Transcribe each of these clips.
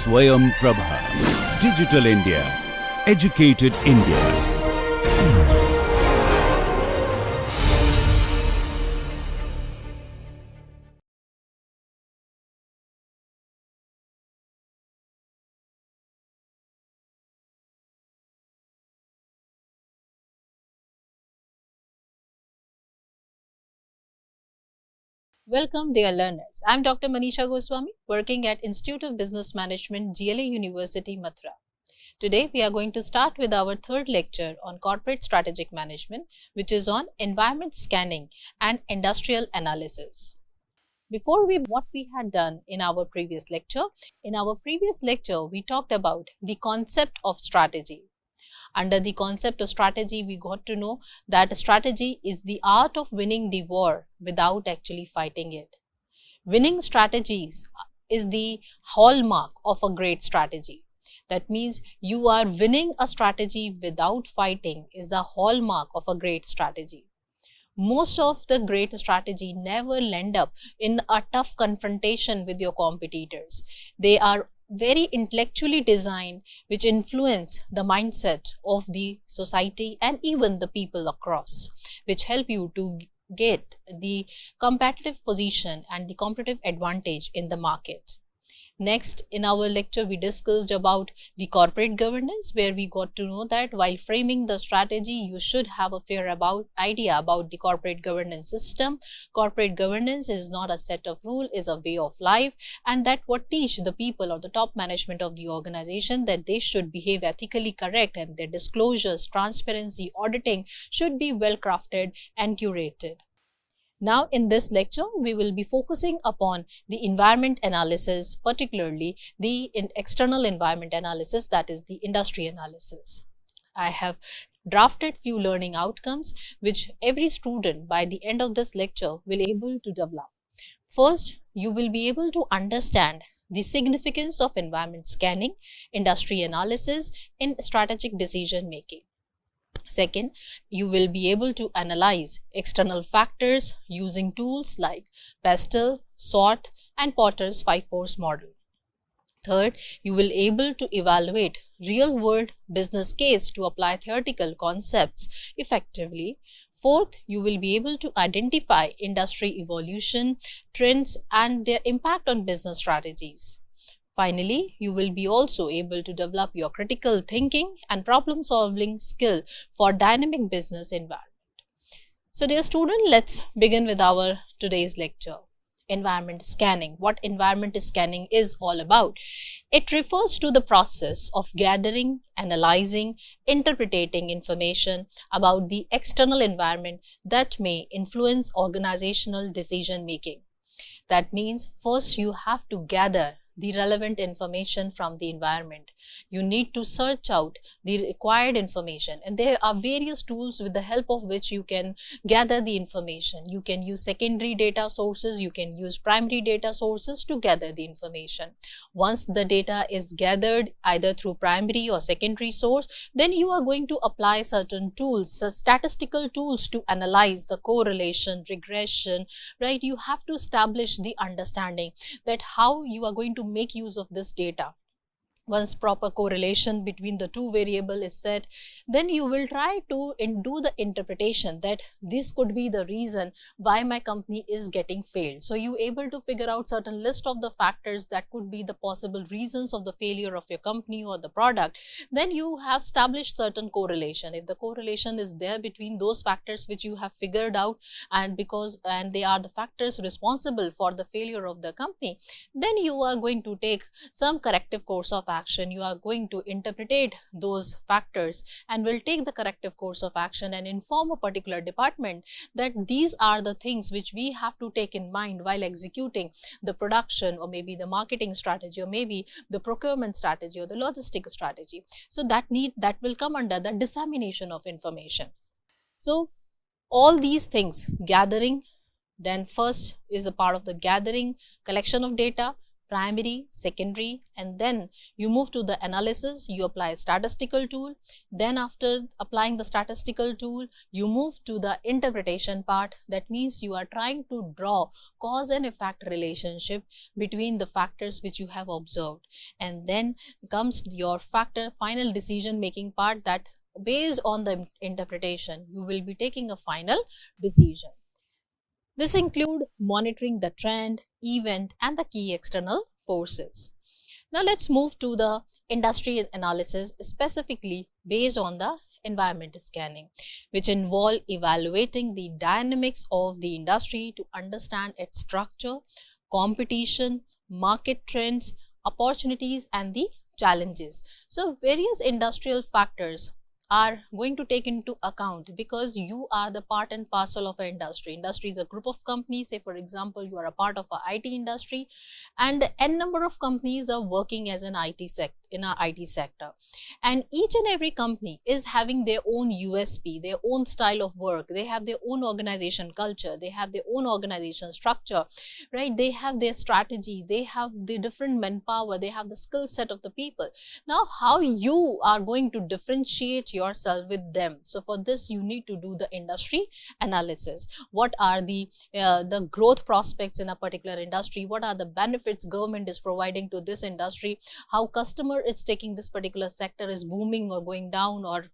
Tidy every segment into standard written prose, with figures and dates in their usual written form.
Swayam Prabha. Digital India. Educated India. Welcome, dear learners. I'm Dr. Manisha Goswami, working at Institute of Business Management, GLA University, Mathura. Today, we are going to start with our third lecture on corporate strategic management, which is on environment scanning and industrial analysis. Before what we had done in our previous lecture, we talked about the concept of strategy. Under the concept of strategy, we got to know that strategy is the art of winning the war without actually fighting it. Winning strategies is the hallmark of a great strategy. That means you are winning a strategy without fighting is the hallmark of a great strategy. Most of the great strategy never end up in a tough confrontation with your competitors. They are very intellectually designed, which influence the mindset of the society and even the people across, which help you to get the competitive position and the competitive advantage in the market. Next, in our lecture, we discussed about the corporate governance, where we got to know that while framing the strategy, you should have a fair idea about the corporate governance system. Corporate governance is not a set of rules, is a way of life, and that what teach the people or the top management of the organization that they should behave ethically correct, and their disclosures, transparency, auditing should be well crafted and curated. Now, in this lecture, we will be focusing upon the environment analysis, particularly the external environment analysis, that is the industry analysis. I have drafted few learning outcomes which every student by the end of this lecture will be able to develop. First, you will be able to understand the significance of environment scanning, industry analysis in strategic decision making. Second, you will be able to analyze external factors using tools like PESTEL, SWOT, and Porter's 5-force model. Third, you will be able to evaluate real-world business case to apply theoretical concepts effectively. Fourth, you will be able to identify industry evolution, trends, and their impact on business strategies. Finally, you will be also able to develop your critical thinking and problem-solving skill for dynamic business environment. So, dear student, let's begin with our today's lecture. Environment scanning. What environment scanning is all about? It refers to the process of gathering, analyzing, interpreting information about the external environment that may influence organizational decision making. That means first you have to gather the relevant information from the environment. You need to search out the required information, and there are various tools with the help of which you can gather the information. You can use secondary data sources, you can use primary data sources to gather the information. Once the data is gathered either through primary or secondary source, then you are going to apply certain tools, statistical tools to analyze the correlation, regression, right? You have to establish the understanding that how you are going to make use of this data. Once proper correlation between the two variables is set, then you will try to do the interpretation that this could be the reason why my company is getting failed. So you able to figure out certain list of the factors that could be the possible reasons of the failure of your company or the product. Then you have established certain correlation. If the correlation is there between those factors which you have figured out, and they are the factors responsible for the failure of the company, then you are going to take some corrective course of action. You are going to interpret those factors and will take the corrective course of action and inform a particular department that these are the things which we have to take in mind while executing the production or maybe the marketing strategy or maybe the procurement strategy or the logistics strategy. So that will come under the dissemination of information. So all these things, gathering, then first is a part of the gathering, collection of data, primary, secondary, and then you move to the analysis, you apply a statistical tool. Then after applying the statistical tool, you move to the interpretation part. That means you are trying to draw cause and effect relationship between the factors which you have observed. And then comes your final decision making part, that based on the interpretation, you will be taking a final decision. This includes monitoring the trend, event, and the key external forces. Now let's move to the industry analysis, specifically based on the environment scanning, which involve evaluating the dynamics of the industry to understand its structure, competition, market trends, opportunities, and the challenges. So various industrial factors are going to take into account, because you are the part and parcel of an industry. Industry is a group of companies. Say for example, you are a part of a IT industry, and n number of companies are working as an in our IT sector, and each and every company is having their own USP, their own style of work. They have their own organization culture, they have their own organization structure, right? They have their strategy, they have the different manpower, they have the skill set of the people. Now how you are going to differentiate yourself with them? So for this you need to do the industry analysis. What are the growth prospects in a particular industry? What are the benefits government is providing to this industry? How customer is taking this particular sector, is booming or going down, or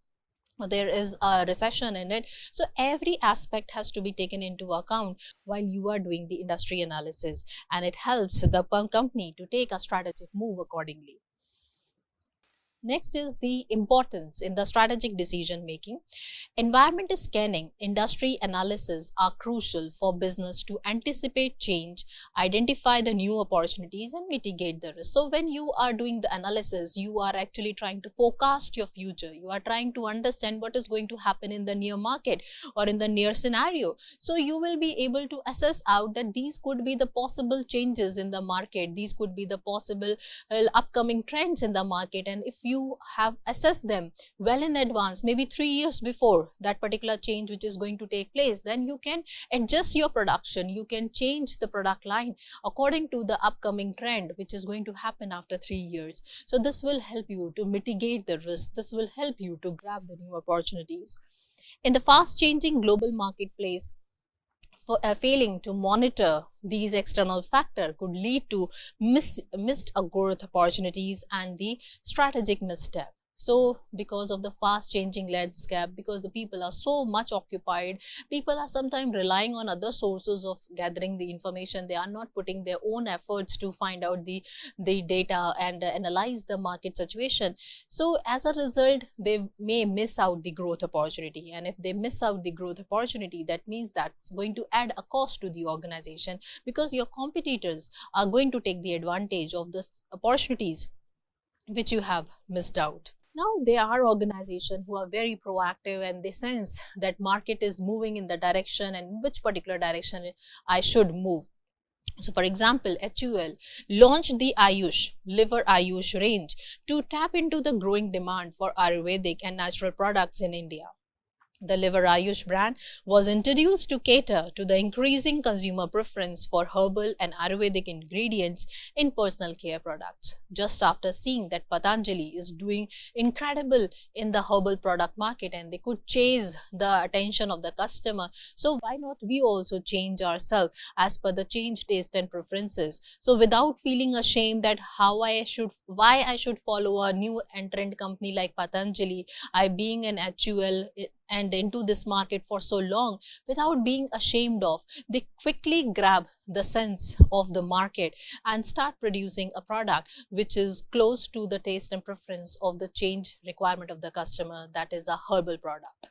there is a recession in it. So every aspect has to be taken into account while you are doing the industry analysis, and it helps the company to take a strategic move accordingly. Next is the importance in the strategic decision making. Environment scanning, industry analysis are crucial for business to anticipate change, identify the new opportunities, and mitigate the risk. So when you are doing the analysis, you are actually trying to forecast your future. You are trying to understand what is going to happen in the near market or in the near scenario. So you will be able to assess out that these could be the possible changes in the market. These could be the possible upcoming trends in the market. And if you have assessed them well in advance, maybe 3 years before that particular change which is going to take place, then you can adjust your production, you can change the product line according to the upcoming trend which is going to happen after 3 years. So this will help you to mitigate the risk, this will help you to grab the new opportunities. In the fast changing global marketplace, failing to monitor these external factors could lead to missed growth opportunities and the strategic misstep. So because of the fast changing landscape, because the people are so much occupied, people are sometimes relying on other sources of gathering the information. They are not putting their own efforts to find out the data and analyze the market situation. So as a result, they may miss out the growth opportunity, and if they miss out the growth opportunity, that means that's going to add a cost to the organization, because your competitors are going to take the advantage of the opportunities which you have missed out. Now, there are organizations who are very proactive, and they sense that market is moving in the direction and which particular direction I should move. So for example, HUL launched the Ayush, Liver Ayush range to tap into the growing demand for Ayurvedic and natural products in India. The Liver Ayush brand was introduced to cater to the increasing consumer preference for herbal and Ayurvedic ingredients in personal care products. Just after seeing that Patanjali is doing incredible in the herbal product market and they could chase the attention of the customer, so why not we also change ourselves as per the change taste and preferences? So without feeling ashamed that why I should follow a new entrant company like Patanjali, I being an HUL and into this market for so long, without being ashamed of, they quickly grab the sense of the market and start producing a product which is close to the taste and preference of the change requirement of the customer, that is a herbal product.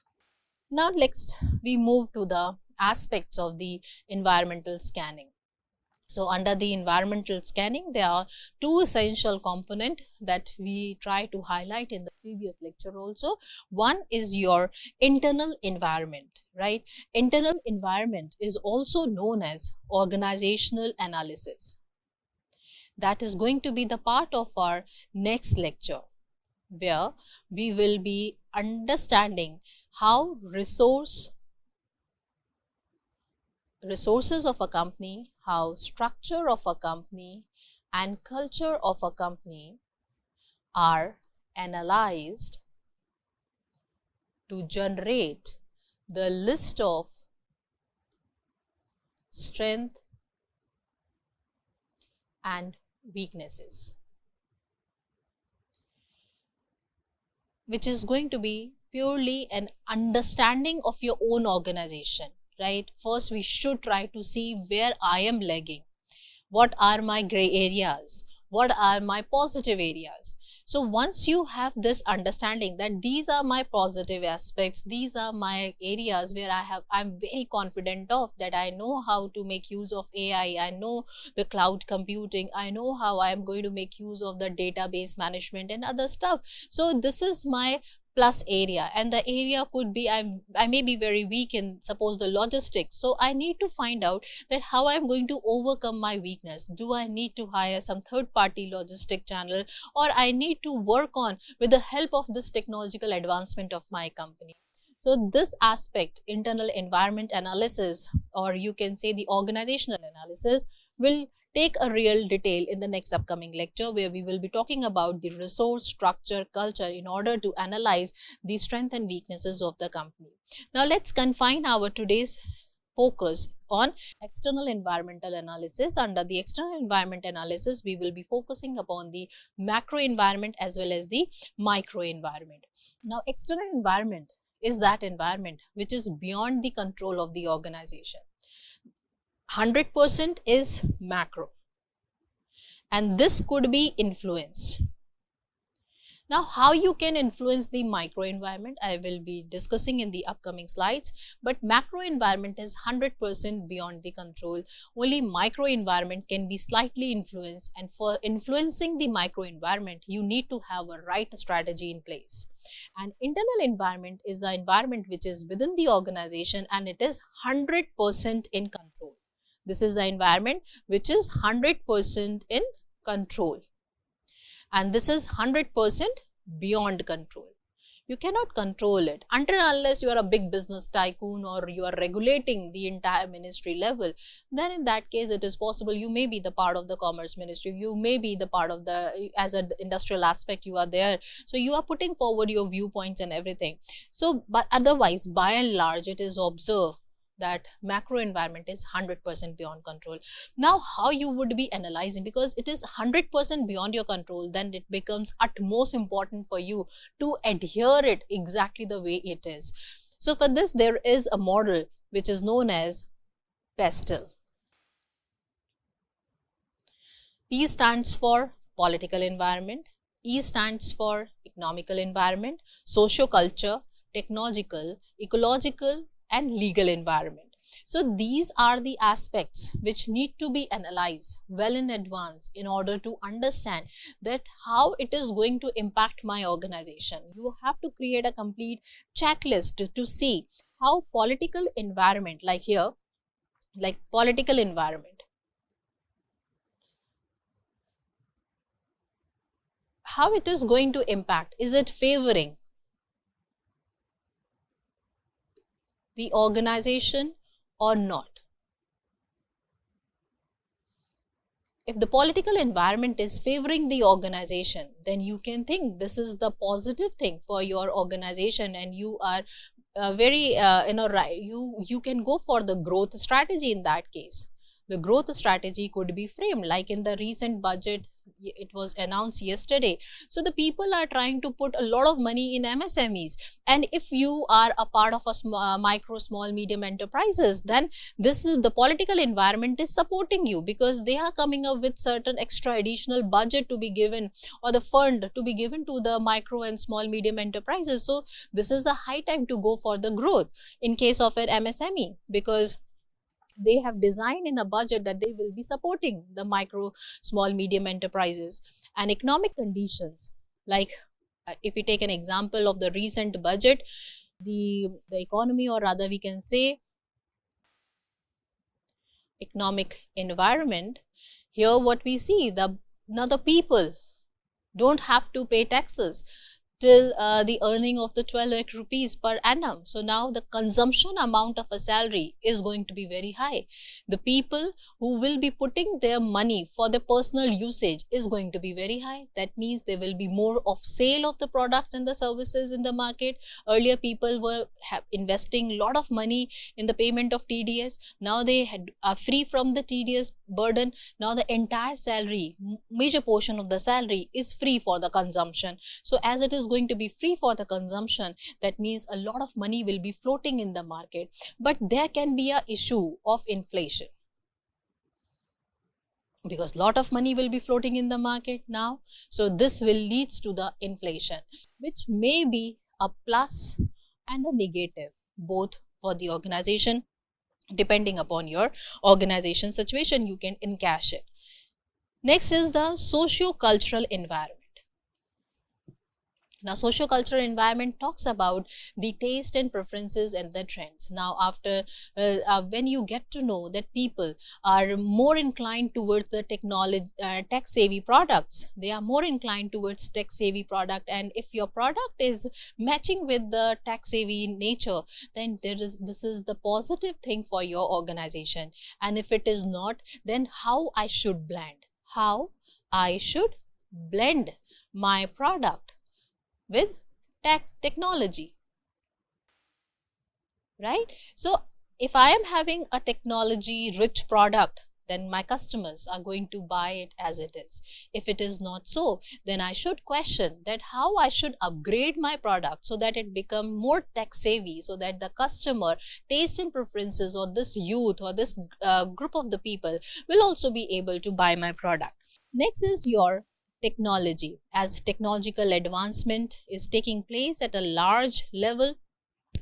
Now next we move to the aspects of the environmental scanning. So under the environmental scanning, there are two essential components that we try to highlight in the previous lecture also. One is your internal environment, right? Internal environment is also known as organizational analysis. That is going to be the part of our next lecture, where we will be understanding how resources of a company, how structure of a company, and culture of a company are analyzed to generate the list of strength and weaknesses, which is going to be purely an understanding of your own organization, right? First, we should try to see where I am lagging. What are my gray areas? What are my positive areas? So once you have this understanding that these are my positive aspects, these are my areas where I'm very confident of, that I know how to make use of AI, I know the cloud computing, I know how I'm going to make use of the database management and other stuff. So this is my plus area, and the area could be I may be very weak in, suppose, the logistics. So I need to find out that how I'm going to overcome my weakness. Do I need to hire some third-party logistic channel, or I need to work on with the help of this technological advancement of my company? So this aspect, internal environment analysis, or you can say the organizational analysis, will take a real detail in the next upcoming lecture, where we will be talking about the resource structure culture in order to analyze the strengths and weaknesses of the company. Now let's confine our today's focus on external environmental analysis. Under the external environment analysis, we will be focusing upon the macro environment as well as the micro environment. Now, external environment is that environment which is beyond the control of the organization. 100% is macro, and this could be influenced. Now, how you can influence the micro environment, I will be discussing in the upcoming slides, but macro environment is 100% beyond the control. Only micro environment can be slightly influenced, and for influencing the micro environment, you need to have a right strategy in place. And internal environment is the environment which is within the organization, and it is 100% in control. This is the environment which is 100% in control, and this is 100% beyond control. You cannot control it until unless you are a big business tycoon or you are regulating the entire ministry level. Then in that case, it is possible you may be the part of the commerce ministry, you may be the part of the, as an industrial aspect you are there, so you are putting forward your viewpoints and everything. So but otherwise, by and large, it is observed that macro environment is 100% beyond control. Now, how you would be analyzing, because it is 100% beyond your control, then it becomes utmost important for you to adhere it exactly the way it is. So for this, there is a model which is known as PESTEL. P stands for political environment, E stands for economical environment, socio-culture, technological, ecological, and legal environment. So these are the aspects which need to be analyzed well in advance in order to understand that how it is going to impact my organization. You have to create a complete checklist to see how political environment, like here, like political environment, how it is going to impact. Is it favoring the organization or not? If the political environment is favoring the organization, then you can think this is the positive thing for your organization, and you are very right, you can go for the growth strategy. In that case, the growth strategy could be framed like in the recent budget. It was announced yesterday. So the people are trying to put a lot of money in MSMEs, and if you are a part of a micro, small, medium enterprises, then this is the political environment is supporting you, because they are coming up with certain extra additional budget to be given, or the fund to be given to the micro and small, medium enterprises. So this is a high time to go for the growth in case of an MSME, because they have designed in a budget that they will be supporting the micro, small, medium enterprises. And economic conditions, like if we take an example of the recent budget, the economy, or rather we can say economic environment, here what we see, now the people don't have to pay taxes. till the earning of the 12 lakh rupees per annum. So now the consumption amount of a salary is going to be very high. The people who will be putting their money for their personal usage is going to be very high. That means there will be more of sale of the products and the services in the market. Earlier people were investing a lot of money in the payment of TDS. Now they are free from the TDS burden. Now the entire salary, major portion of the salary is free for the consumption. So as it is going to be free for the consumption, that means a lot of money will be floating in the market. But there can be a issue of inflation, because a lot of money will be floating in the market now. So this will lead to the inflation, which may be a plus and a negative both for the organization. Depending upon your organization situation, you can encash it. Next is the socio-cultural environment. Now, socio-cultural environment talks about the taste and preferences and the trends. Now, after when you get to know that people are more inclined towards the technology, tech-savvy products, they are more inclined towards tech-savvy product. And if your product is matching with the tech-savvy nature, then this is the positive thing for your organization. And if it is not, then how I should blend? How I should blend my product with technology, right? So if I am having a technology rich product, then my customers are going to buy it as it is. If it is not so, then I should question that how I should upgrade my product so that it become more tech savvy, so that the customer taste and preferences, or this youth or this group of the people will also be able to buy my product. Next is your technology. As technological advancement is taking place at a large level,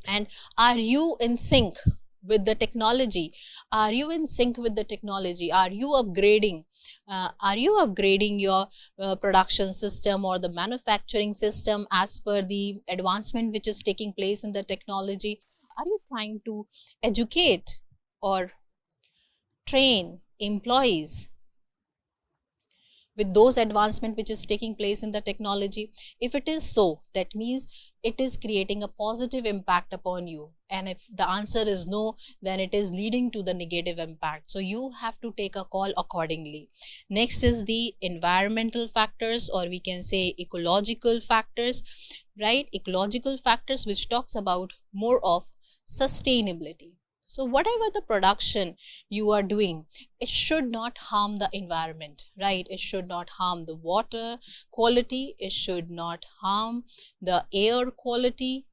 and are you in sync with the technology? Are you in sync with the technology? Are you upgrading? Are you upgrading your production system or the manufacturing system as per the advancement which is taking place in the technology? Are you trying to educate or train employees with those advancement which is taking place in the technology? If it is so, that means it is creating a positive impact upon you. And if the answer is no, then it is leading to the negative impact. So you have to take a call accordingly. Next is the environmental factors, or we can say ecological factors, right? Ecological factors, which talks about more of sustainability. So whatever the production you are doing, it should not harm the environment, right? It should not harm the water quality. It should not harm the air quality.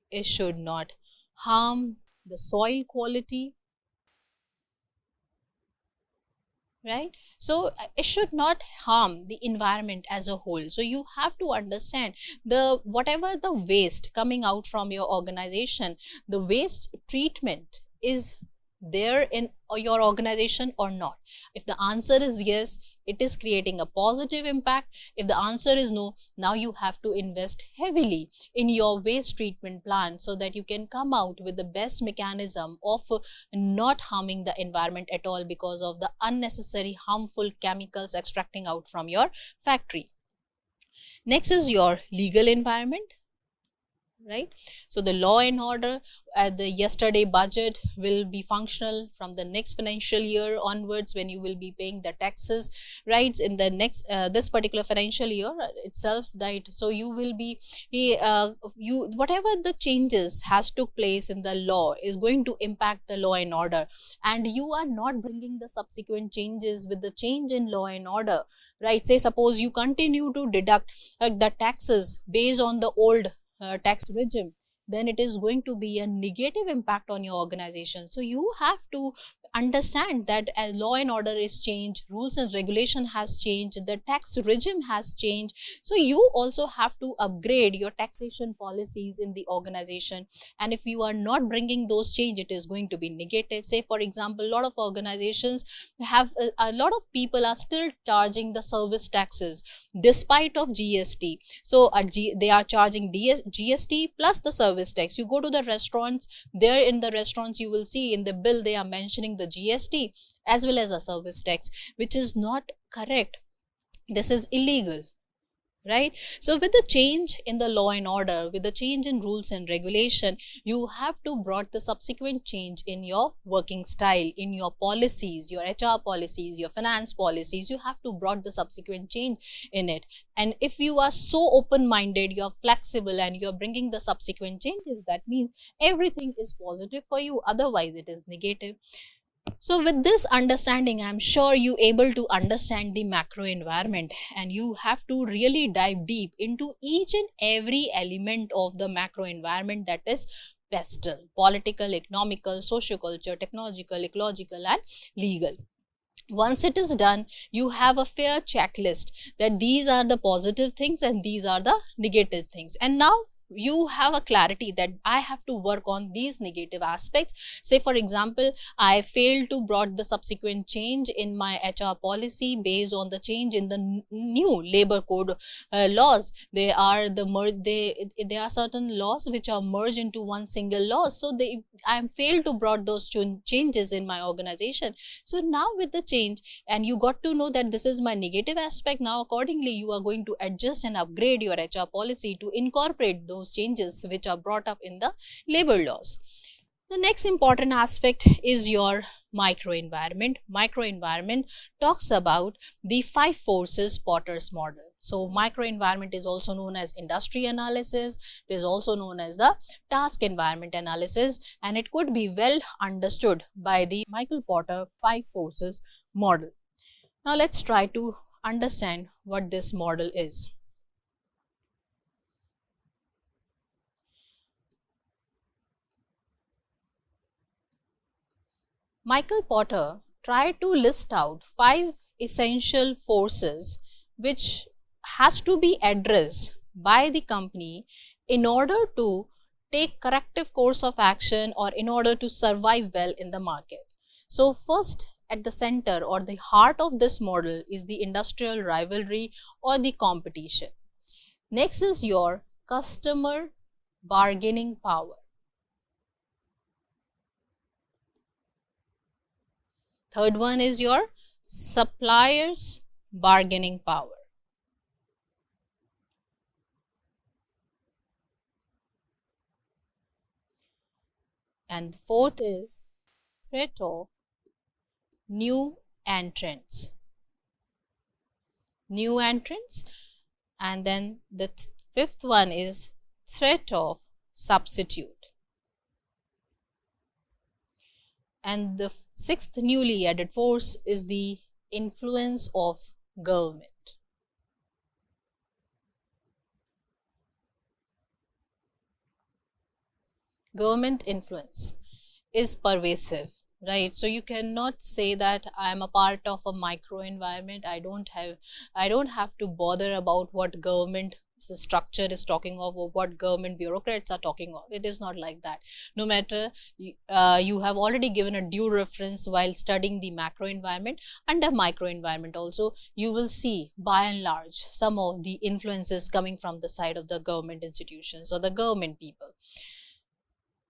It should not harm the soil quality, right? So it should not harm the environment as a whole. So you have to understand the whatever the waste coming out from your organization, the waste treatment is there in your organization or not. If the answer is yes, it is creating a positive impact. If the answer is no, now you have to invest heavily in your waste treatment plant so that you can come out with the best mechanism of not harming the environment at all because of the unnecessary harmful chemicals extracting out from your factory. Next is your legal environment, right? So the law and order at the yesterday budget will be functional from the next financial year onwards, when you will be paying the taxes, right, in the next this particular financial year itself, right? So you will be whatever the changes has took place in the law is going to impact the law and order, and you are not bringing the subsequent changes with the change in law and order, right? Say suppose you continue to deduct the taxes based on the old tax regime, then it is going to be a negative impact on your organization. So you have to understand that as law and order is changed, rules and regulation has changed, the tax regime has changed. So you also have to upgrade your taxation policies in the organization. And if you are not bringing those change, it is going to be negative. Say for example, a lot of organizations have a lot of people are still charging the service taxes despite of GST. So they are charging GST plus the service tax. You go to the restaurants, there in the restaurants you will see in the bill they are mentioning the GST as well as a service tax, which is not correct. This is illegal, right? So with the change in the law and order, with the change in rules and regulation, you have to brought the subsequent change in your working style, in your policies, your HR policies, your finance policies. You have to brought the subsequent change in it. And if you are so open-minded, you're flexible, and you're bringing the subsequent changes, that means everything is positive for you, otherwise it is negative. So with this understanding, I'm sure you able to understand the macro environment, and you have to really dive deep into each and every element of the macro environment, that is pestle: political, economical, socioculture, technological, ecological, and legal. Once it is done, you have a fair checklist that these are the positive things and these are the negative things. And now you have a clarity that I have to work on these negative aspects. Say for example, I failed to brought the subsequent change in my HR policy based on the change in the new labor code laws. There are there are certain laws which are merged into one single law. So I failed to brought those changes in my organization. So now with the change, and you got to know that this is my negative aspect, now accordingly you are going to adjust and upgrade your HR policy to incorporate those changes which are brought up in the labor laws. The next important aspect is your microenvironment. Microenvironment talks about the 5 forces Porter's model. So microenvironment is also known as industry analysis. It is also known as the task environment analysis, and it could be well understood by the Michael Porter 5 forces model. Now let's try to understand what this model is. Michael Porter tried to list out 5 essential forces which has to be addressed by the company in order to take corrective course of action, or in order to survive well in the market. So first, at the center or the heart of this model is the industrial rivalry or the competition. Next is your customer bargaining power. Third one is your suppliers bargaining power. And the fourth is threat of new entrants. New entrants. And then the fifth one is threat of substitute. And the sixth newly added force is the influence of government. Government influence is pervasive, right? So you cannot say that I am a part of a micro environment. I don't have to bother about what government structure is talking of, or what government bureaucrats are talking of. It is not like that. No matter you have already given a due reference while studying the macro environment. Under micro environment also, you will see by and large some of the influences coming from the side of the government institutions or the government people.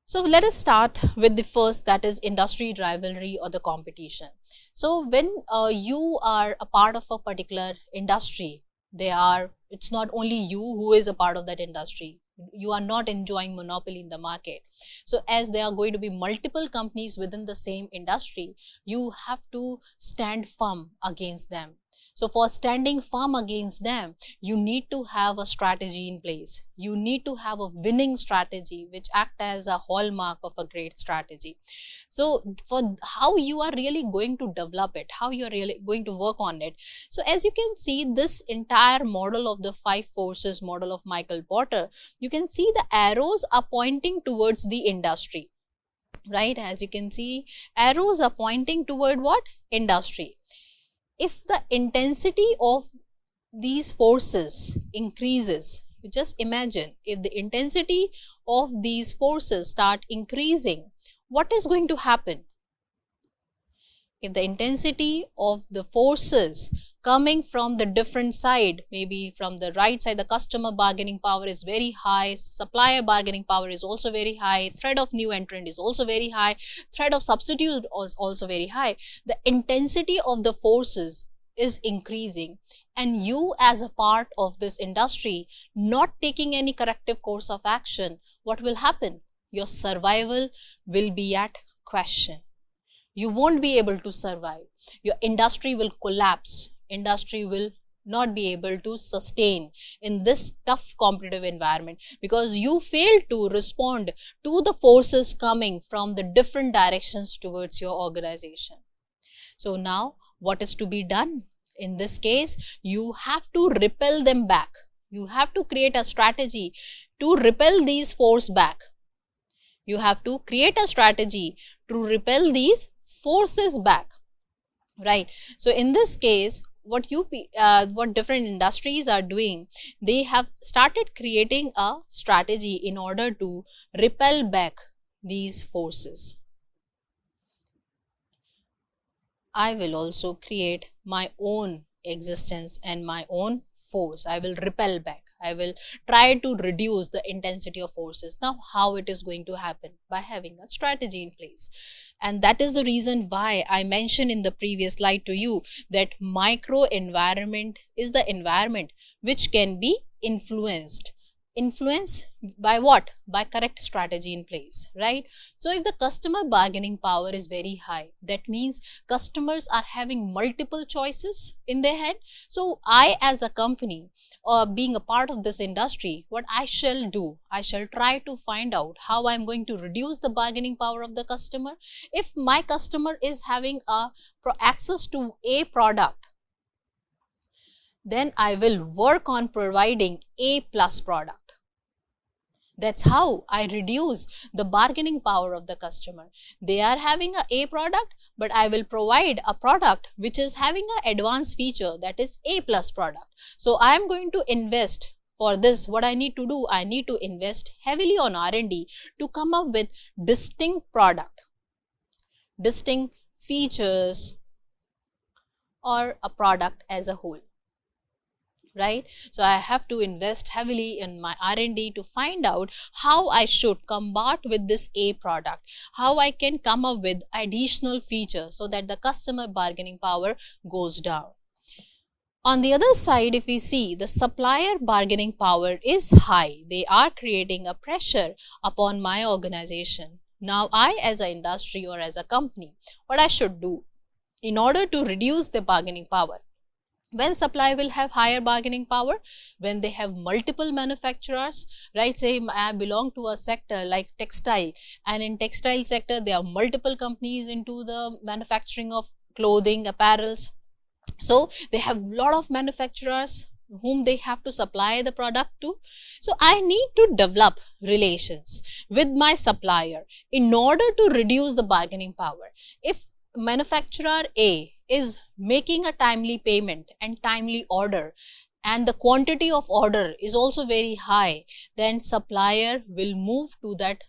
So let us start with the first, that is industry rivalry or the competition. So when you are a part of a particular industry, it's not only you who is a part of that industry. You are not enjoying monopoly in the market. So as there are going to be multiple companies within the same industry, you have to stand firm against them. So for standing firm against them, you need to have a strategy in place. You need to have a winning strategy which act as a hallmark of a great strategy. So for how you are really going to develop it, how you are really going to work on it. So as you can see, this entire model of the 5 forces model of Michael Porter, you can see the arrows are pointing towards the industry, right? As you can see, arrows are pointing toward what? Industry. If the intensity of these forces increases, you just imagine if the intensity of these forces start increasing, what is going to happen? If the intensity of the forces coming from the different side, maybe from the right side, the customer bargaining power is very high, supplier bargaining power is also very high, threat of new entrant is also very high, threat of substitute is also very high. The intensity of the forces is increasing and you as a part of this industry not taking any corrective course of action, what will happen? Your survival will be at question. You won't be able to survive. Your industry will collapse. Industry will not be able to sustain in this tough competitive environment because you failed to respond to the forces coming from the different directions towards your organization. So now what is to be done? In this case, you have to repel them back. You have to create a strategy to repel these forces back. You have to create a strategy to repel these forces back, right? So in this case, what different industries are doing, they have started creating a strategy in order to repel back these forces. I will also create my own existence and my own force. I will repel back. I will try to reduce the intensity of forces. Now, how it is going to happen? By having a strategy in place. And that is the reason why I mentioned in the previous slide to you that micro environment is the environment which can be influenced. Influence by what? By correct strategy in place, right? So if the customer bargaining power is very high, that means customers are having multiple choices in their head. So I as a company or being a part of this industry, what I shall do, I shall try to find out how I'm going to reduce the bargaining power of the customer. If my customer is having access to a product, then I will work on providing A plus product. That's how I reduce the bargaining power of the customer. They are having a product, but I will provide a product which is having an advanced feature, that is A plus product. So I am going to invest for this. What I need to do, I need to invest heavily on R&D to come up with distinct product, distinct features, or a product as a whole. Right? So I have to invest heavily in my R&D to find out how I should combat with this A product, how I can come up with additional features so that the customer bargaining power goes down. On the other side, if we see the supplier bargaining power is high, they are creating a pressure upon my organization. Now I as an industry or as a company, what I should do in order to reduce the bargaining power? When supply will have higher bargaining power, when they have multiple manufacturers, right? Say I belong to a sector like textile, and in textile sector there are multiple companies into the manufacturing of clothing, apparels. So they have a lot of manufacturers whom they have to supply the product to. So I need to develop relations with my supplier in order to reduce the bargaining power. If manufacturer A is making a timely payment and timely order, and the quantity of order is also very high, then supplier will move to that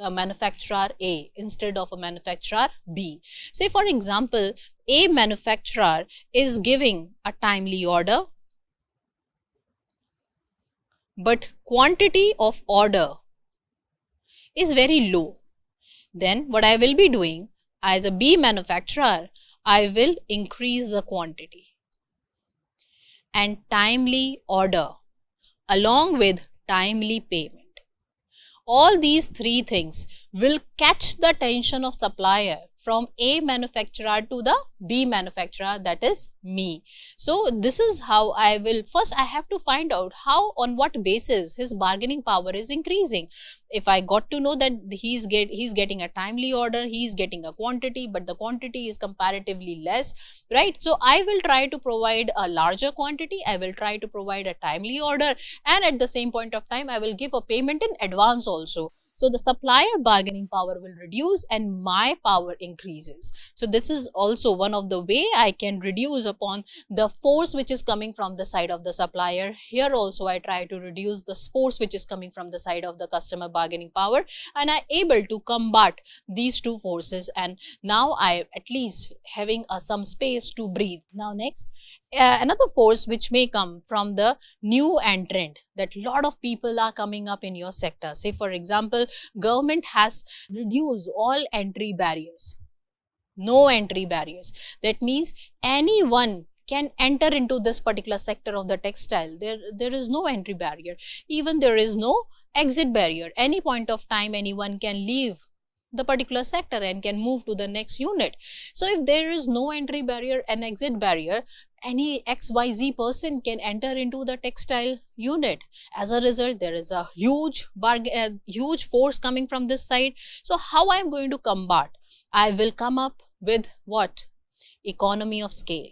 manufacturer A instead of a manufacturer B. Say for example, A manufacturer is giving a timely order, but quantity of order is very low. Then what I will be doing, as a B manufacturer, I will increase the quantity and timely order along with timely payment. All these three things will catch the attention of supplier from A manufacturer to the B manufacturer, that is me. So this is how I will, first I have to find out how, on what basis his bargaining power is increasing. If I got to know that he's getting a timely order, he's getting a quantity, but the quantity is comparatively less, right? So I will try to provide a larger quantity, I will try to provide a timely order, and at the same point of time I will give a payment in advance also. So the supplier bargaining power will reduce and my power increases. So this is also one of the way I can reduce upon the force which is coming from the side of the supplier. Here also I try to reduce the force which is coming from the side of the customer bargaining power, and I able to combat these two forces, and now I at least having some space to breathe. Now next, another force which may come from the new entrant, that lot of people are coming up in your sector. Say for example, government has reduced all entry barriers, no entry barriers. That means anyone can enter into this particular sector of the textile. There is no entry barrier, even there is no exit barrier. Any point of time anyone can leave the particular sector and can move to the next unit. So if there is no entry barrier and exit barrier, any XYZ person can enter into the textile unit. As a result, there is a huge force coming from this side. So how I am going to combat? I will come up with what? Economy of scale.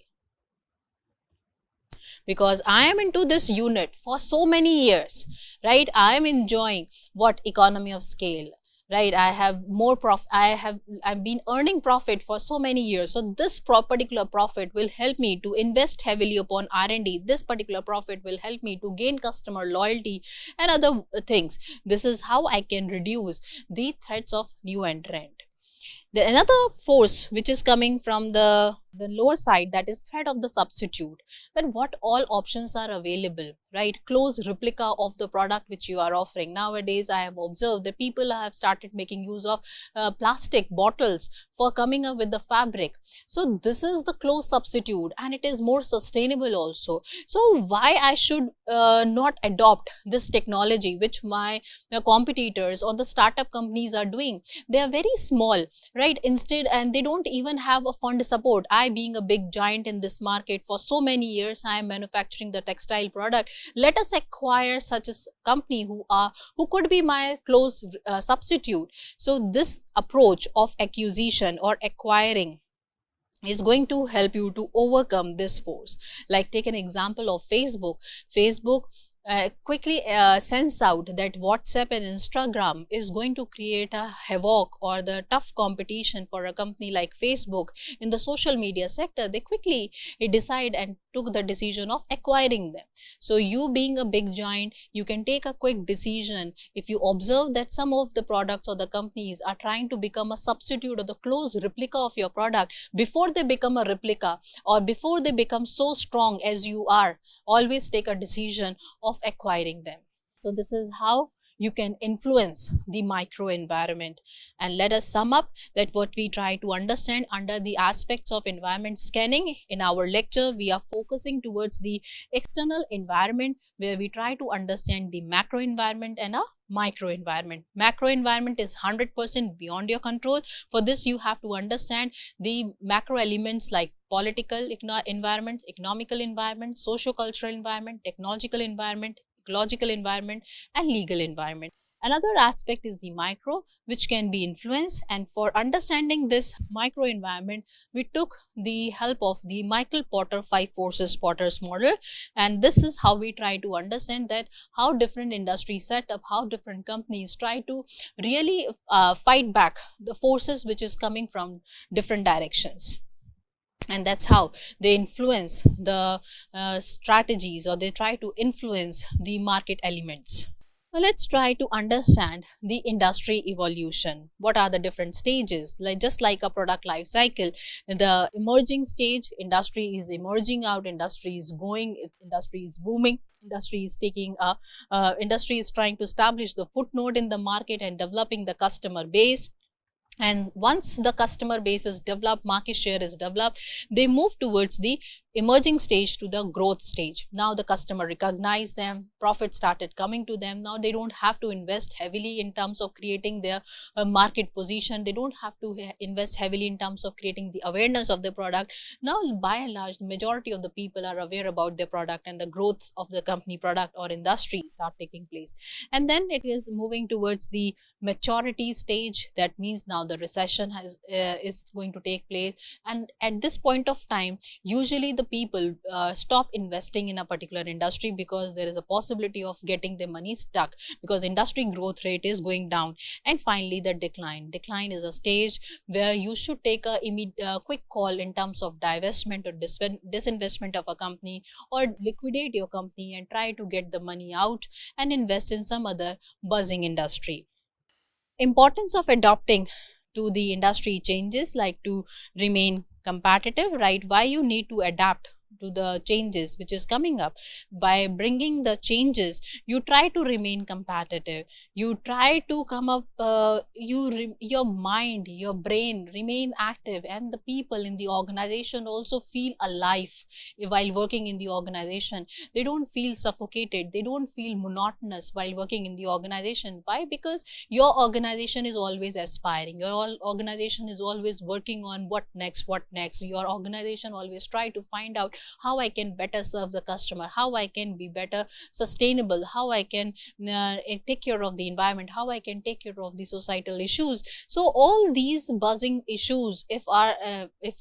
Because I am into this unit for so many years, right? I am enjoying what? Economy of scale. Right, I have more profit. I've been earning profit for so many years. So this particular profit will help me to invest heavily upon R&D. This particular profit will help me to gain customer loyalty and other things. This is how I can reduce the threats of new entrant. Then another force which is coming from the lower side, that is threat of the substitute. Then what all options are available, right? Close replica of the product which you are offering. Nowadays, I have observed that people have started making use of plastic bottles for coming up with the fabric. So this is the close substitute, and it is more sustainable also. So why I should not adopt this technology which my competitors or the startup companies are doing? They are very small, right? Instead, and they don't even have a fund support. I, being a big giant in this market for so many years, I am manufacturing the textile product. Let us acquire such a company who could be my close substitute. So this approach of acquisition or acquiring is going to help you to overcome this force. Like, take an example of Facebook. Facebook quickly sends out that WhatsApp and Instagram is going to create a havoc or the tough competition for a company like Facebook in the social media sector. They quickly decide and took the decision of acquiring them. So you, being a big giant, you can take a quick decision. If you observe that some of the products or the companies are trying to become a substitute or the close replica of your product, before they become a replica or before they become so strong as you are, always take a decision of acquiring them. So this is how you can influence the micro environment. And let us sum up that what we try to understand under the aspects of environment scanning. In our lecture, we are focusing towards the external environment, where we try to understand the macro environment and a micro environment. Macro environment is 100% beyond your control. For this, you have to understand the macro elements like political environment, economical environment, socio-cultural environment, technological environment, ecological environment, and legal environment. Another aspect is the micro, which can be influenced, and for understanding this micro environment, we took the help of the Michael Porter 5 Forces Porter's model, and this is how we try to understand that how different industries set up, how different companies try to really fight back the forces which is coming from different directions. And that's how they influence the strategies, or they try to influence the market elements. Now let's try to understand the industry evolution. What are the different stages? Like, just like a product life cycle, the emerging stage, industry is emerging out, industry is going, industry is booming, industry is taking industry is trying to establish the footnote in the market and developing the customer base. And once the customer base is developed, market share is developed, they move towards the emerging stage to the growth stage. Now the customer recognized them, profit started coming to them. Now they don't have to invest heavily in terms of creating their market position. They don't have to invest heavily in terms of creating the awareness of the product. Now, by and large, the majority of the people are aware about their product, and the growth of the company, product, or industry start taking place. And then it is moving towards the maturity stage. That means now the recession is going to take place, and at this point of time, usually the people stop investing in a particular industry because there is a possibility of getting their money stuck, because industry growth rate is going down. And finally, the decline is a stage where you should take a quick call in terms of divestment or disinvestment of a company, or liquidate your company and try to get the money out and invest in some other buzzing industry. Importance of adopting to the industry changes, like to remain competitive, right? Why you need to adapt to the changes which is coming up. By bringing the changes, you try to remain competitive, you try to come up, your mind, your brain remain active, and the people in the organization also feel alive while working in the organization. They don't feel suffocated, they don't feel monotonous while working in the organization. Why? Because your organization is always aspiring, your organization is always working on what next, what next. Your organization always try to find out how I can better serve the customer, how I can be better sustainable, how I can take care of the environment, how I can take care of the societal issues. So all these buzzing issues, if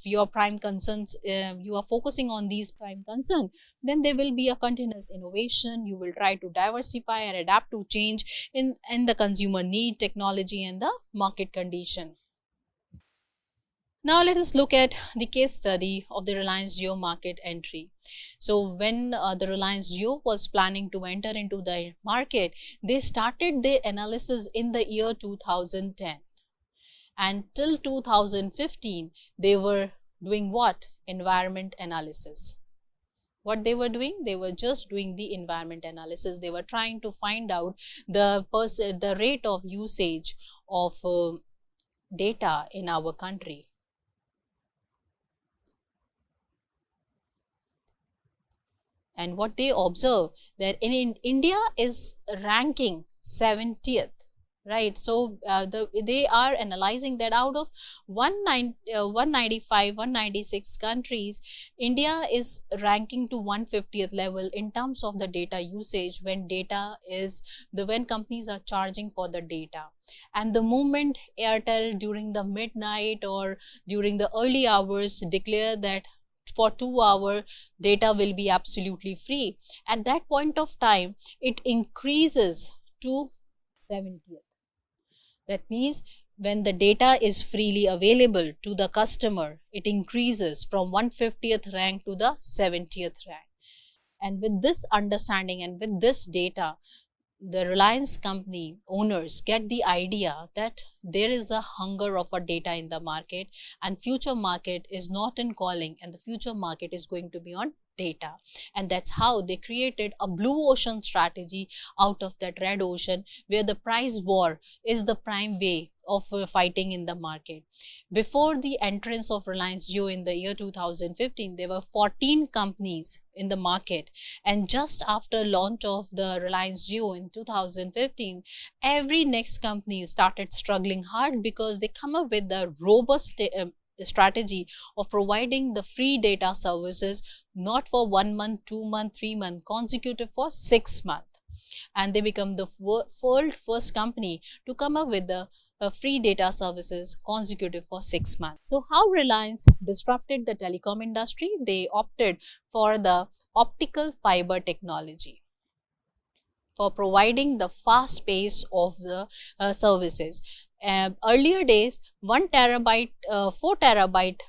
your prime concerns, you are focusing on these prime concern, then there will be a continuous innovation. You will try to diversify and adapt to change in the consumer need, technology, and the market condition. Now let us look at the case study of the Reliance Jio market entry. So when the Reliance Jio was planning to enter into the market, they started their analysis in the year 2010. And till 2015, they were doing what? Environment analysis. What they were doing? They were just doing the environment analysis. They were trying to find out the rate of usage of data in our country. And what they observe, that in India is ranking 70th, right? So they are analyzing that out of 195, 196 countries, India is ranking to 150th level in terms of the data usage, when companies are charging for the data. And the moment Airtel during the midnight or during the early hours declare that for 2 hours data will be absolutely free, at that point of time it increases to 70th. That means when the data is freely available to the customer, it increases from 150th rank to the 70th rank. And with this understanding and with this data, the Reliance company owners get the idea that there is a hunger of a data in the market, and future market is not in calling, and the future market is going to be on data. And that's how they created a blue ocean strategy out of that red ocean, where the price war is the prime way of fighting in the market. Before the entrance of Reliance Jio in the year 2015, there were 14 companies in the market, and just after launch of the Reliance Jio in 2015, every next company started struggling hard, because they come up with the robust strategy of providing the free data services, not for 1 month, 2 month, 3 month, consecutive for 6 months. And they become the world first company to come up with the free data services consecutive for 6 months. So how Reliance disrupted the telecom industry? They opted for the optical fiber technology for providing the fast pace of the services. Earlier days, 1 terabyte, 4 terabyte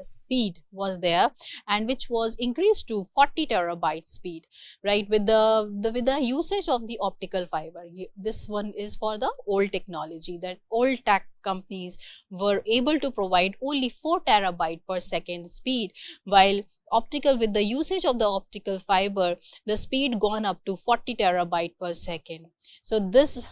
speed was there, and which was increased to 40 terabyte speed, right? With the usage of the optical fiber. This one is for the old technology, that old tech companies were able to provide only 4 terabyte per second speed, while optical, with the usage of the optical fiber, the speed gone up to 40 terabyte per second. So this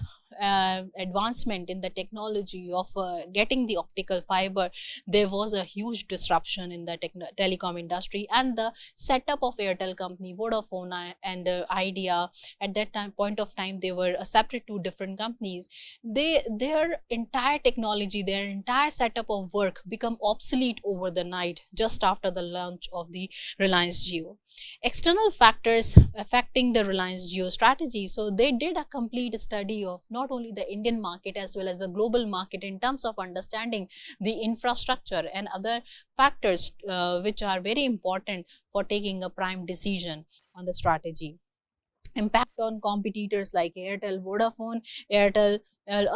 advancement in the technology of getting the optical fiber, there was a huge disruption in the telecom industry, and the setup of Airtel company, Vodafone and Idea, at that point of time they were separate two different companies. Their entire technology, their entire setup of work become obsolete over the night just after the launch of the Reliance Jio. External factors affecting the Reliance Jio strategy. So they did a complete study of not only the Indian market as well as the global market in terms of understanding the infrastructure and other factors which are very important for taking a prime decision on the strategy. Impact on competitors like Airtel, Vodafone. Airtel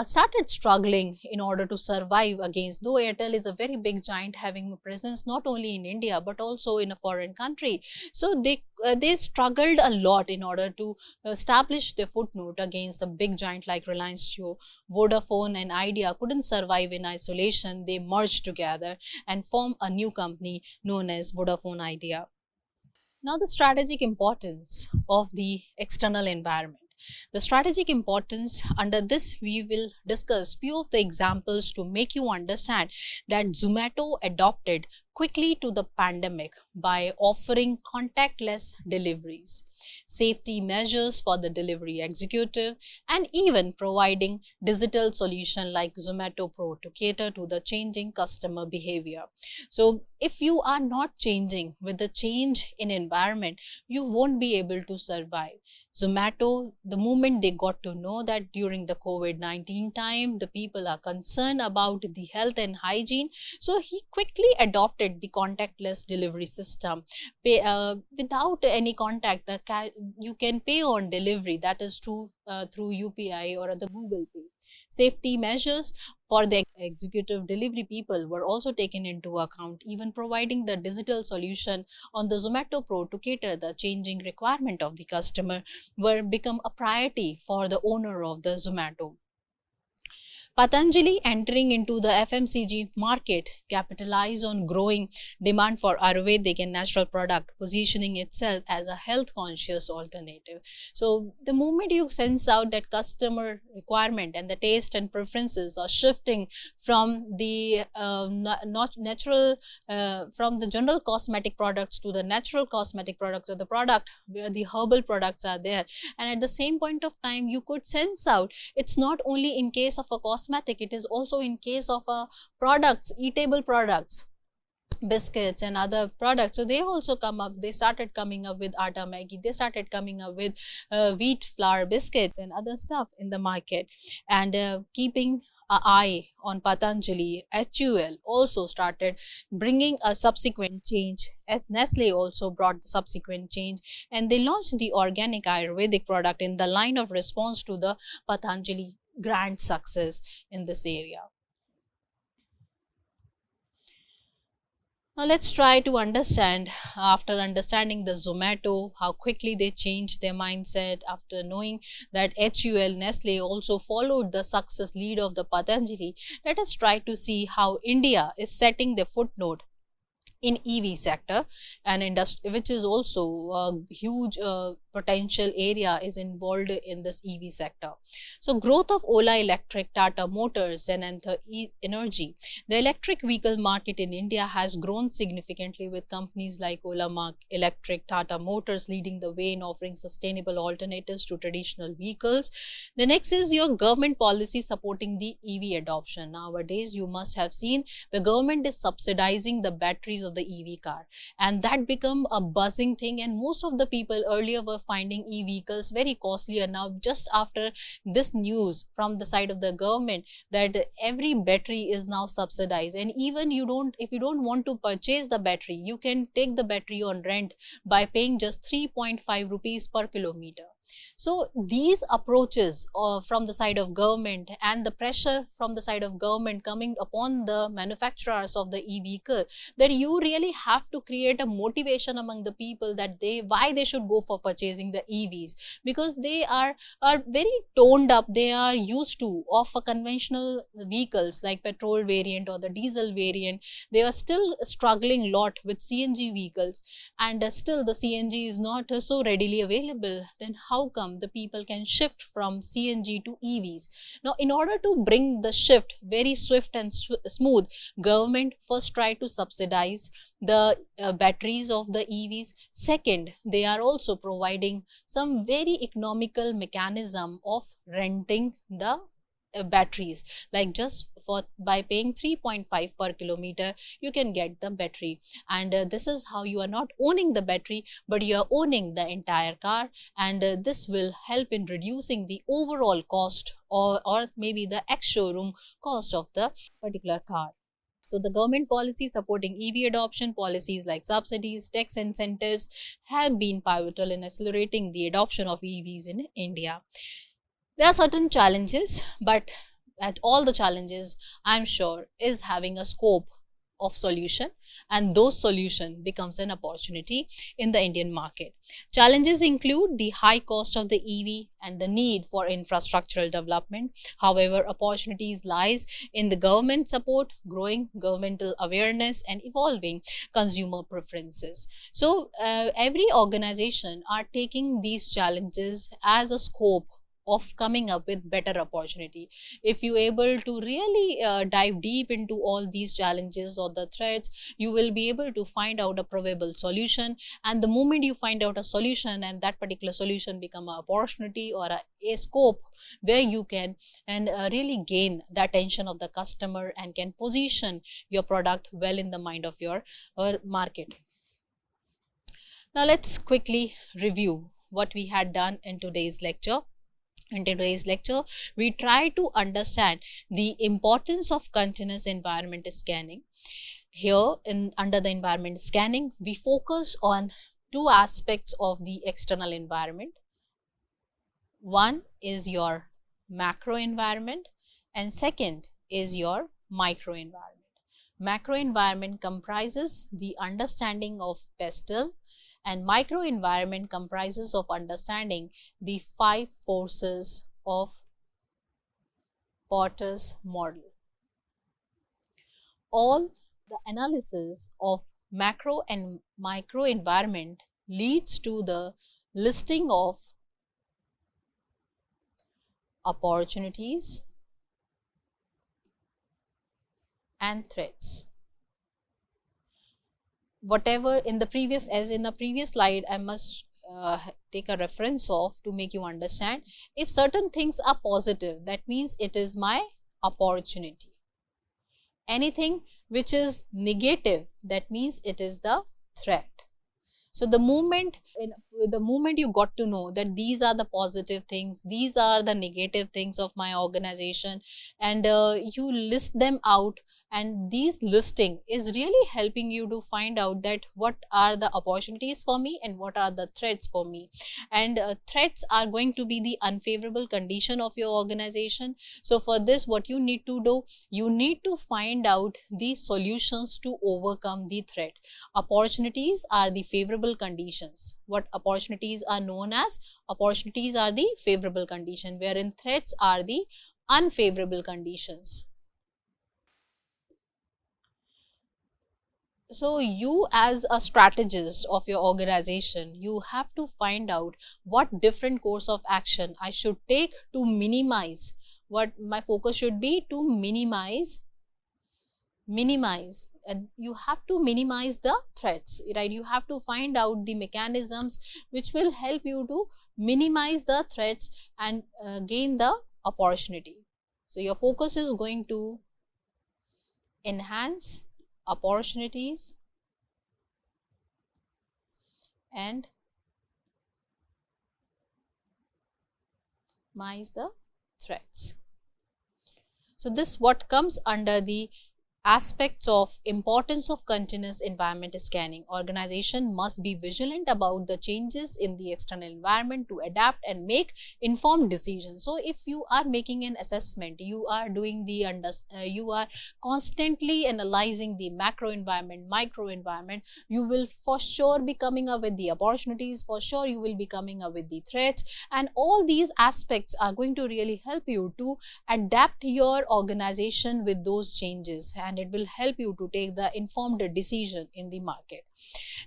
started struggling in order to survive against, though Airtel is a very big giant having a presence not only in India but also in a foreign country. So they struggled a lot in order to establish their footnote against a big giant like Reliance Jio. Vodafone and Idea couldn't survive in isolation. They merged together and formed a new company known as Vodafone Idea. Now, the strategic importance of the external environment. The strategic importance, under this we will discuss few of the examples to make you understand that Zomato adopted quickly to the pandemic by offering contactless deliveries, safety measures for the delivery executive, and even providing digital solution like Zomato Pro to cater to the changing customer behavior. So if you are not changing with the change in environment, you won't be able to survive. Zomato, the moment they got to know that during the COVID-19 time, the people are concerned about the health and hygiene, so he quickly adopted the contactless delivery system. Without any contact, you can pay on delivery, that is through UPI or the Google Pay. Safety measures for the executive delivery people were also taken into account, even providing the digital solution on the Zomato Pro to cater the changing requirement of the customer were become a priority for the owner of the Zomato. Patanjali entering into the FMCG market capitalized on growing demand for Ayurvedic and natural product, positioning itself as a health conscious alternative. So the moment you sense out that customer requirement and the taste and preferences are shifting from the natural, from the general cosmetic products to the natural cosmetic products, or the product where the herbal products are there, and at the same point of time you could sense out it's not only in case of a cosmetic, it is also in case of products, eatable products, biscuits and other products. So they also they started coming up with Atta Maggi, they started coming up with wheat flour biscuits and other stuff in the market. And keeping an eye on Patanjali, HUL also started bringing a subsequent change, as Nestle also brought the subsequent change, and they launched the organic Ayurvedic product in the line of response to the Patanjali grand success in this area. Now let's try to understand, after understanding the Zomato, how quickly they changed their mindset, after knowing that HUL, Nestle also followed the success lead of the Patanjali. Let us try to see how India is setting their footnote in EV sector, and industry, which is also a huge potential area is involved in this EV sector. So growth of Ola Electric, Tata Motors and Anther Energy. The electric vehicle market in India has grown significantly, with companies like Ola Electric, Tata Motors leading the way in offering sustainable alternatives to traditional vehicles. The next is your government policy supporting the EV adoption. Nowadays you must have seen the government is subsidizing the batteries of the EV car, and that become a buzzing thing, and most of the people earlier were finding e-vehicles very costly, and now just after this news from the side of the government that every battery is now subsidized, and even if you don't want to purchase the battery, you can take the battery on rent by paying just 3.5 rupees per kilometer. So these approaches from the side of government and the pressure from the side of government coming upon the manufacturers of the e-vehicle, that you really have to create a motivation among the people that why they should go for purchasing the EVs, because they are very toned up, they are used to of a conventional vehicles like petrol variant or the diesel variant. They are still struggling a lot with CNG vehicles, and still the CNG is not so readily available. Then how come the people can shift from CNG to EVs? Now, in order to bring the shift very swift and smooth, government first try to subsidize the batteries of the EVs. Second, they are also providing some very economical mechanism of renting the batteries, like just by paying 3.5 per kilometer you can get the battery, and this is how you are not owning the battery but you are owning the entire car, and this will help in reducing the overall cost or maybe the ex-showroom cost of the particular car. So the government policy supporting EV adoption, policies like subsidies, tax incentives have been pivotal in accelerating the adoption of EVs in India. There are certain challenges, but at all the challenges, I'm sure, is having a scope of solution, and those solution becomes an opportunity in the Indian market. Challenges include the high cost of the EV and the need for infrastructural development. However, opportunities lies in the government support, growing governmental awareness, and evolving consumer preferences. So every organization are taking these challenges as a scope of coming up with better opportunity. If you able to really dive deep into all these challenges or the threats, you will be able to find out a probable solution, and the moment you find out a solution and that particular solution become an opportunity or a scope where you can and really gain the attention of the customer and can position your product well in the mind of your market. Now let's quickly review what we had done in today's lecture. In today's lecture, we try to understand the importance of continuous environment scanning. Here, under the environment scanning, we focus on two aspects of the external environment. One is your macro environment, and second is your micro environment. Macro environment comprises the understanding of pestle, and micro environment comprises of understanding the 5 forces of Porter's model. All the analysis of macro and micro environment leads to the listing of opportunities and threats. Whatever in the previous, as in the previous slide, I must take a reference of to make you understand. If certain things are positive, that means it is my opportunity. Anything which is negative, that means it is the threat. So the moment you got to know that these are the positive things, these are the negative things of my organization, and you list them out, and these listing is really helping you to find out that what are the opportunities for me and what are the threats for me. And threats are going to be the unfavorable condition of your organization. So for this, what you need to do, you need to find out the solutions to overcome the threat. Opportunities are the favorable conditions. What opportunities are known as? Opportunities are the favorable condition, wherein threats are the unfavorable conditions. So you, as a strategist of your organization, you have to find out what different course of action I should take to minimize. What my focus should be to minimize, and you have to minimize the threats, right? You have to find out the mechanisms which will help you to minimize the threats and gain the opportunity. So your focus is going to enhance opportunities and minimize the threats. So this what comes under the aspects of importance of continuous environment scanning. Organization must be vigilant about the changes in the external environment to adapt and make informed decisions. So if you are making an assessment, you are doing the you are constantly analyzing the macro environment, micro environment, you will for sure be coming up with the opportunities, for sure you will be coming up with the threats, and all these aspects are going to really help you to adapt your organization with those changes, and it will help you to take the informed decision in the market.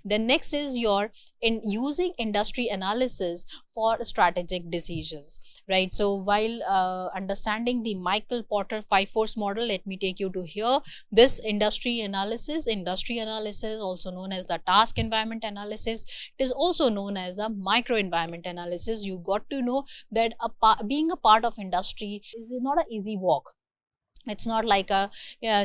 Then next is your using industry analysis for strategic decisions, right? So while understanding the Michael Porter 5 force model, let me take you to here. This industry analysis also known as the task environment analysis, it is also known as the micro environment analysis. You got to know that being a part of industry is not an easy walk. It's not like a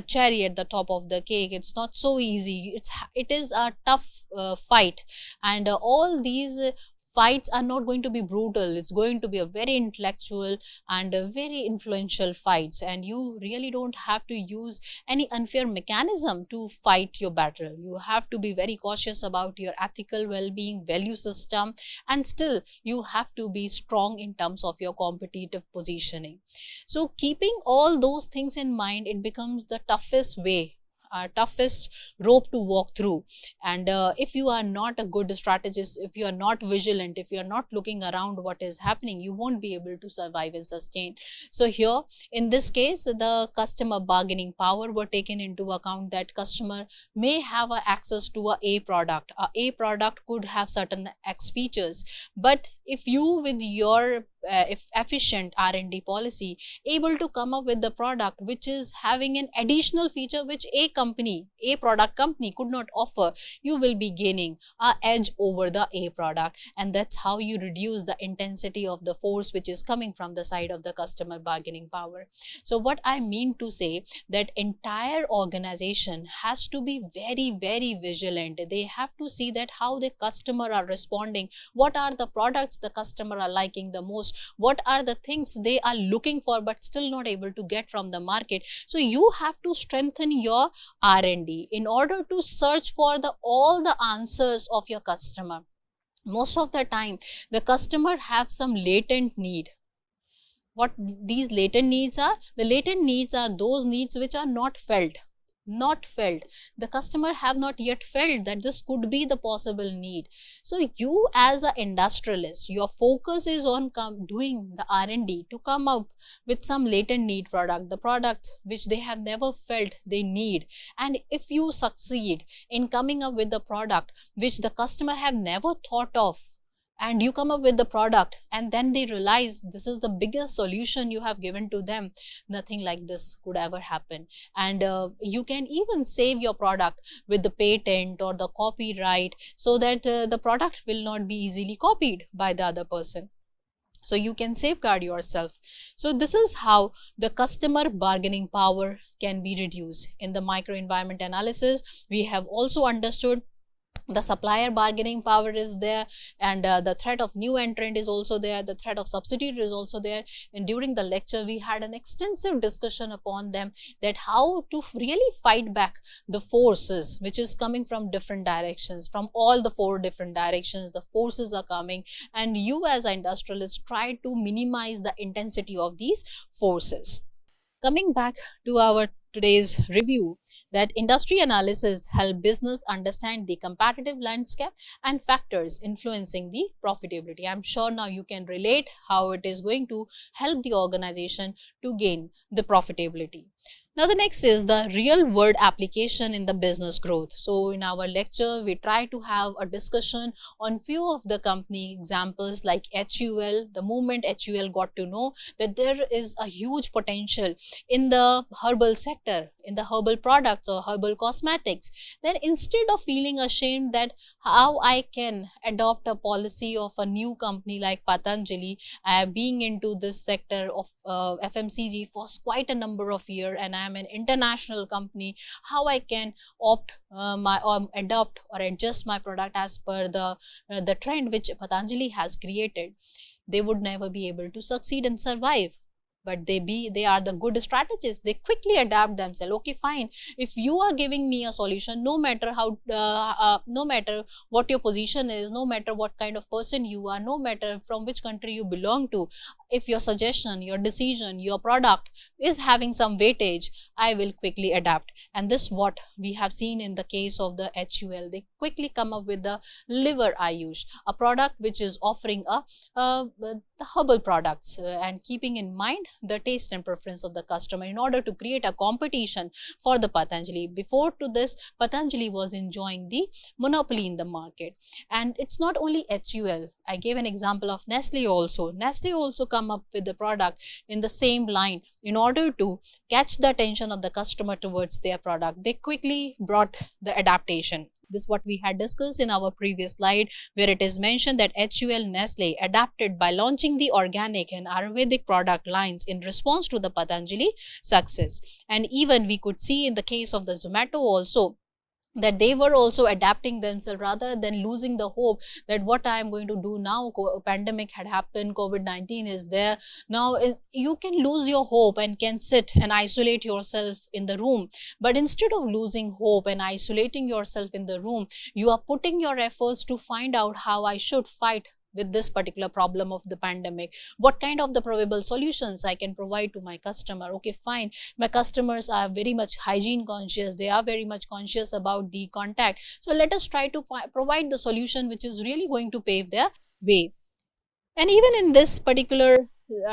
cherry at the top of the cake. It's not so easy. It is a tough fight, and all these fights are not going to be brutal. It's going to be a very intellectual and very influential fights, and you really don't have to use any unfair mechanism to fight your battle. You have to be very cautious about your ethical well-being, value system, and still you have to be strong in terms of your competitive positioning. So keeping all those things in mind, it becomes the toughest way toughest rope to walk through. And if you are not a good strategist, if you are not vigilant, if you are not looking around what is happening, you won't be able to survive and sustain. So here in this case, the customer bargaining power were taken into account, that customer may have access to a product. A product could have certain X features, but if you with your if efficient R&D policy able to come up with the product which is having an additional feature which a product company could not offer, you will be gaining an edge over the A product, and that's how you reduce the intensity of the force which is coming from the side of the customer bargaining power. So what I mean to say, that entire organization has to be very, very vigilant. They have to see that how the customer are responding, what are the products the customer are liking the most, what are the things they are looking for but still not able to get from the market. So you have to strengthen your R&D in order to search for all the answers of your customer. Most of the time the customer have some latent need. What these latent needs are? The latent needs are those needs which are not felt. The customer have not yet felt that this could be the possible need. So you as an industrialist, your focus is on doing the R&D to come up with some latent need product, the product which they have never felt they need. And if you succeed in coming up with the product which the customer have never thought of, and you come up with the product and then they realize this is the biggest solution you have given to them, nothing like this could ever happen. And you can even save your product with the patent or the copyright, so that the product will not be easily copied by the other person. So you can safeguard yourself. So this is how the customer bargaining power can be reduced. In the microenvironment analysis, we have also understood the supplier bargaining power is there, and the threat of new entrant is also there, the threat of substitute is also there. And during the lecture we had an extensive discussion upon them, that how to really fight back the forces which is coming from different directions, from all the 4 different directions the forces are coming, and you as an industrialist try to minimize the intensity of these forces. Coming back to our today's review, that industry analysis help business understand the competitive landscape and factors influencing the profitability. I'm sure now you can relate how it is going to help the organization to gain the profitability. Now the next is the real world application in the business growth. So in our lecture we try to have a discussion on few of the company examples like HUL. The moment HUL got to know that there is a huge potential in the herbal sector, in the herbal products or herbal cosmetics, then instead of feeling ashamed that how I can adopt a policy of a new company like Patanjali, being into this sector of FMCG for quite a number of years, and I am an international company, how I can adopt or adjust my product as per the trend which Patanjali has created. They would never be able to succeed and survive. But they are the good strategists. They quickly adapt themselves. Okay, fine, if you are giving me a solution, no matter how no matter what your position is, no matter what kind of person you are, no matter from which country you belong to, if your suggestion, your decision, your product is having some weightage, I will quickly adapt. And this is what we have seen in the case of the HUL. They quickly come up with the liver Ayush, a product which is offering the herbal products and keeping in mind the taste and preference of the customer in order to create a competition for the Patanjali. Before to this, Patanjali was enjoying the monopoly in the market. And it's not only HUL. I gave an example of Nestle also. Nestle also come up with the product in the same line in order to catch the attention of the customer towards their product. They quickly brought the adaptation. This is what we had discussed in our previous slide, where it is mentioned that HUL Nestle adapted by launching the organic and Ayurvedic product lines in response to the Patanjali success. And even we could see in the case of the Zomato also, that they were also adapting themselves rather than losing the hope that what I am going to do now. Pandemic had happened, COVID-19 is there. Now you can lose your hope and can sit and isolate yourself in the room. But instead of losing hope and isolating yourself in the room, you are putting your efforts to find out how I should fight with this particular problem of the pandemic? What kind of the probable solutions I can provide to my customer? Okay, fine, my customers are very much hygiene conscious, they are very much conscious about the contact, so let us try to provide the solution which is really going to pave their way. And even in this particular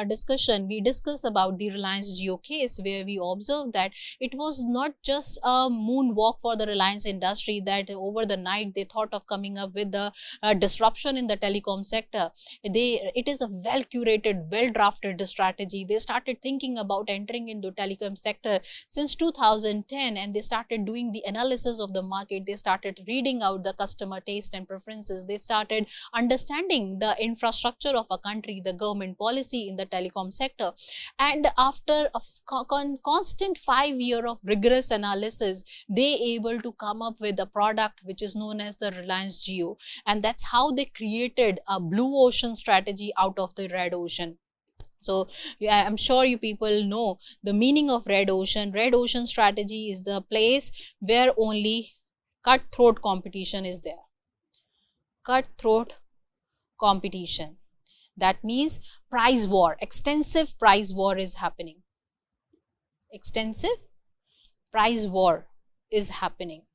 discussion, we discuss about the Reliance Jio case, where we observe that it was not just a moonwalk for the Reliance industry, that over the night they thought of coming up with the disruption in the telecom sector. It is a well curated, well drafted strategy. They started thinking about entering into telecom sector since 2010, and they started doing the analysis of the market. They started reading out the customer taste and preferences. They started understanding the infrastructure of a country, the government policy in the telecom sector. And after a constant 5 year of rigorous analysis, they able to come up with a product which is known as the Reliance Jio. And that's how they created a blue ocean strategy out of the red ocean. So yeah, I'm sure you people know the meaning of red ocean. Red ocean strategy is the place where only cutthroat competition is there. Cutthroat competition. That means price war, extensive price war is happening. Extensive price war is happening.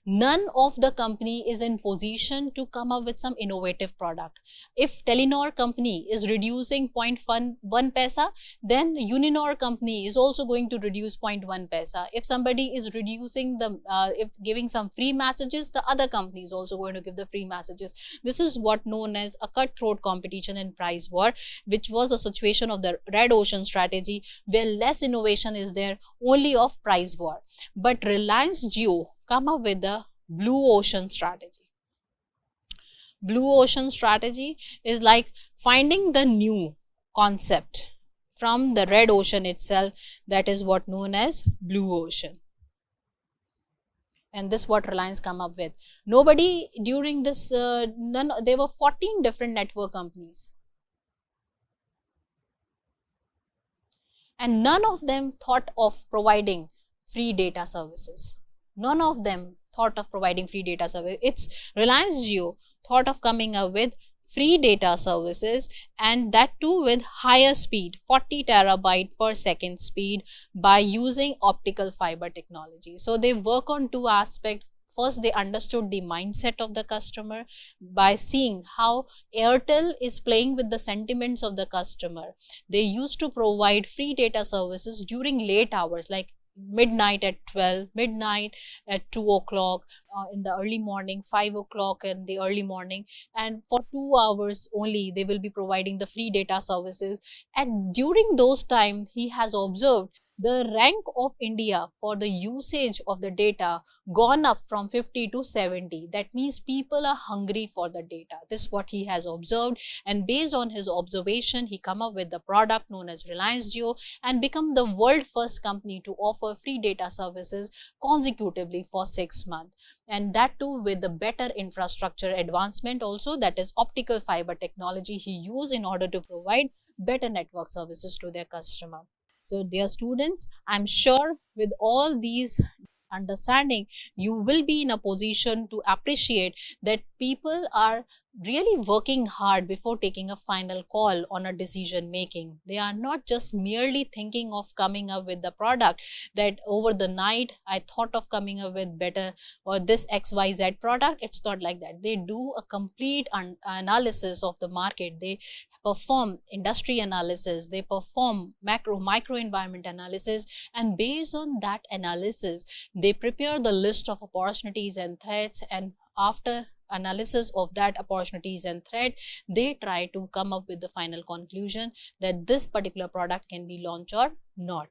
None of the company is in position to come up with some innovative product. If Telenor company is reducing 0.1 paisa, then Uninor company is also going to reduce 0.1 paisa. If somebody is reducing the, if giving some free messages, the other company is also going to give the free messages. This is what known as a cutthroat competition and price war, which was a situation of the red ocean strategy, where less innovation is there, only of price war. But Reliance Jio come up with the blue ocean strategy. Blue ocean strategy is like finding the new concept from the red ocean itself. That is what known as blue ocean. And this is what Reliance come up with. Nobody during this, there were 14 different network companies. And none of them thought of providing free data services. None of them thought of providing free data service. It's Reliance Jio thought of coming up with free data services, and that too with higher speed, 40 terabyte per second speed, by using optical fiber technology. So they work on two aspects. First, they understood the mindset of the customer by seeing how Airtel is playing with the sentiments of the customer. They used to provide free data services during late hours, like midnight at 12, midnight at 2 o'clock, in the early morning, 5 o'clock in the early morning, and for 2 hours only they will be providing the free data services. And during those times, he has observed the rank of India for the usage of the data gone up from 50 to 70. That means people are hungry for the data. This is what he has observed, and based on his observation, he come up with the product known as Reliance Jio and become the world first company to offer free data services consecutively for 6 months. And that too with the better infrastructure advancement also, that is optical fiber technology he used in order to provide better network services to their customer. So dear students, I'm sure with all these understanding, you will be in a position to appreciate that people are really working hard before taking a final call on a decision making. They are not just merely thinking of coming up with the product that over the night I thought of coming up with better or this XYZ product. It's not like that. They do a complete analysis of the market. They perform industry analysis, they perform micro environment analysis, and based on that analysis, they prepare the list of opportunities and threats, and after analysis of that opportunities and threat, they try to come up with the final conclusion that this particular product can be launched or not.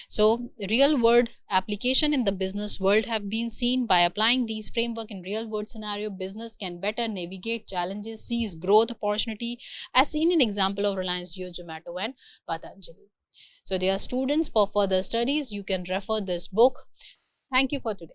So real world application in the business world have been seen. By applying these framework in real world scenario, business can better navigate challenges, seize growth opportunity, as seen in example of Reliance Jio, Zomato and Patanjali. So dear students, for further studies, you can refer this book. Thank you for today.